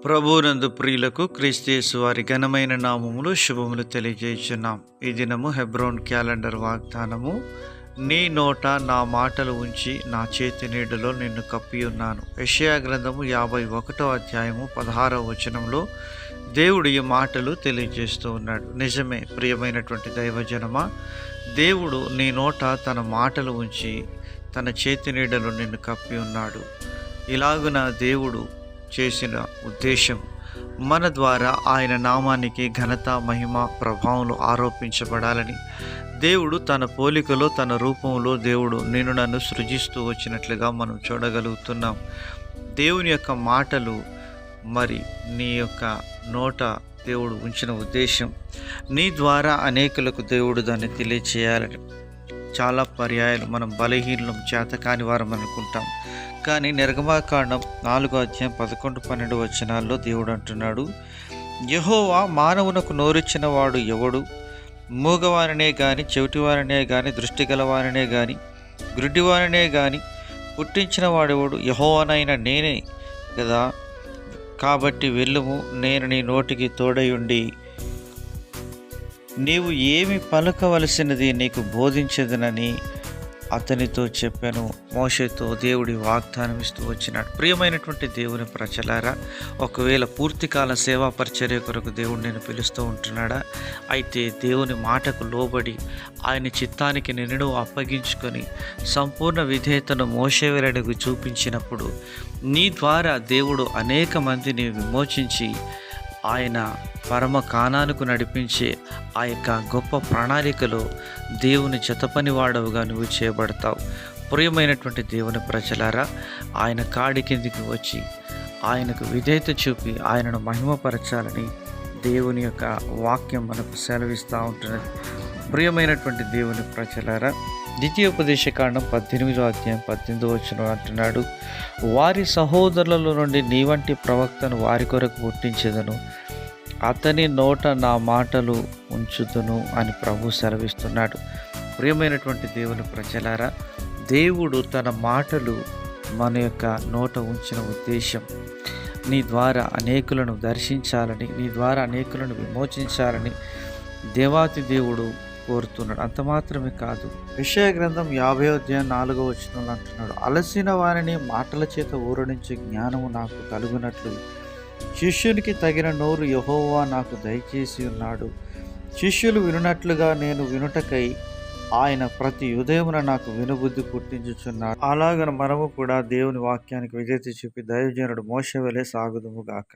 ప్రభువునందు ప్రియులకు క్రీస్తు వారి ఘనమైన నామములు శుభములు తెలియజేయుచున్నాం. ఈ దినము హెబ్రోన్ క్యాలెండర్ వాగ్దానము, నీ నోట నా మాటలు ఉంచి నా చేతి నీడలో నిన్ను కప్పి ఉన్నాను. యెషయా గ్రంథము 51వ అధ్యాయము 16వ వచనంలో దేవుడు ఈ మాటలు తెలియజేస్తూ ఉన్నాడు. నిజమే ప్రియమైనటువంటి దైవజనమా, దేవుడు నీ నోట తన మాటలు ఉంచి తన చేతి నీడలో నిన్ను కప్పి ఉన్నాడు. ఇలాగున దేవుడు చేసిన ఉద్దేశం మన ద్వారా ఆయన నామానికి ఘనత, మహిమ, ప్రభావాలు ఆరోపించబడాలని. దేవుడు తన పోలికలో, తన రూపంలో దేవుడు నన్ను సృజిస్తూ వచ్చినట్లుగా మనం చూడగలుగుతున్నాం. దేవుని యొక్క మాటలు మరి నీ యొక్క నోట దేవుడు ఉంచిన ఉద్దేశం, నీ ద్వారా అనేకులకు దేవుడు దాన్ని తెలియచేయాలని. చాలా పర్యాయాలు మనం బలహీనం, చేతకాని వారం అనుకుంటాం. కానీ నిర్గమాకాండం 4వ అధ్యాయం 11-12 వచనాల్లో దేవుడు అంటున్నాడు, యెహోవా మానవునకు నోరిచ్చిన వాడు ఎవడు? మూగవారినే గాని, చెవిటివారినే గాని, దృష్టి గలవారినే గాని, గ్రుడ్డివారినే గాని పుట్టించిన వాడెవడు? యెహోవానైన నేనే కదా. కాబట్టి వెళ్ళుము, నేను నీ నోటికి తోడయుండి నీవు ఏమి పలకవలసినది నీకు బోధించదనని అతనితో చెప్పాను. మోషేతో దేవుడి వాగ్దానం ఇస్తూ వచ్చినాడు. ప్రియమైనటువంటి దేవుని ప్రజలారా, ఒకవేళ పూర్తికాల సేవా పరిచర్య కొరకు దేవుడు నేను పిలుస్తూ ఉంటున్నాడా? అయితే దేవుని మాటకు లోబడి ఆయన చిత్తానికి నిన్ను అప్పగించుకొని సంపూర్ణ విధేయతను మోషే వెల్లడికి చూపించినప్పుడు నీ ద్వారా దేవుడు అనేక మందిని విమోచించి ఆయన పరమ కానానుకు నడిపించే ఆ యొక్క గొప్ప ప్రణాళికలో దేవుని జతపని వాడవుగా నువ్వు చేయబడతావు. ప్రియమైనటువంటి దేవుని ప్రజలారా, ఆయన కాడి కిందికి వచ్చి ఆయనకు విధేయత చూపి ఆయనను మహిమపరచాలని దేవుని యొక్క వాక్యం మనకు సెలవిస్తూ ఉంటున్నది. ప్రియమైనటువంటి దేవుని ప్రజలారా, ద్వితీయోపదేశకాండం 18వ అధ్యాయం 18వ వచనం అంటున్నాడు, వారి సహోదరుల నుండి నీ వంటి ప్రవక్తను వారి కొరకు పుట్టించెదను, అతని నోట నా మాటలు ఉంచుదును అని ప్రభు సెలవిస్తున్నాడు. ప్రియమైనటువంటి దేవుని ప్రజలారా, దేవుడు తన మాటలు మన యొక్క నోట ఉంచిన ఉద్దేశం నీ ద్వారా అనేకులను దర్శించాలని, నీ ద్వారా అనేకులను విమోచించాలని దేవాతి దేవుడు కోరుతున్నాడు. అంత మాత్రమే కాదు, యెషయా గ్రంథం 50వ అధ్యాయం 4వ వచనంలో అంటున్నాడు, అలసిన వారిని మాటల చేత ఊరడించే జ్ఞానము నాకు కలుగునట్లు శిష్యునికి తగిన నోరు యెహోవా నాకు దయచేసి ఉన్నాడు. శిష్యులు వినున్నట్లుగా నేను వినుటకై ఆయన ప్రతి ఉదయమున నాకు వినుబుద్ధి పుట్టించుచున్నాడు. అలాగన మనము కూడా దేవుని వాక్యానికి విధేయత చూపి దైవజనుడు మోషే వలె సాగుదుము గాక.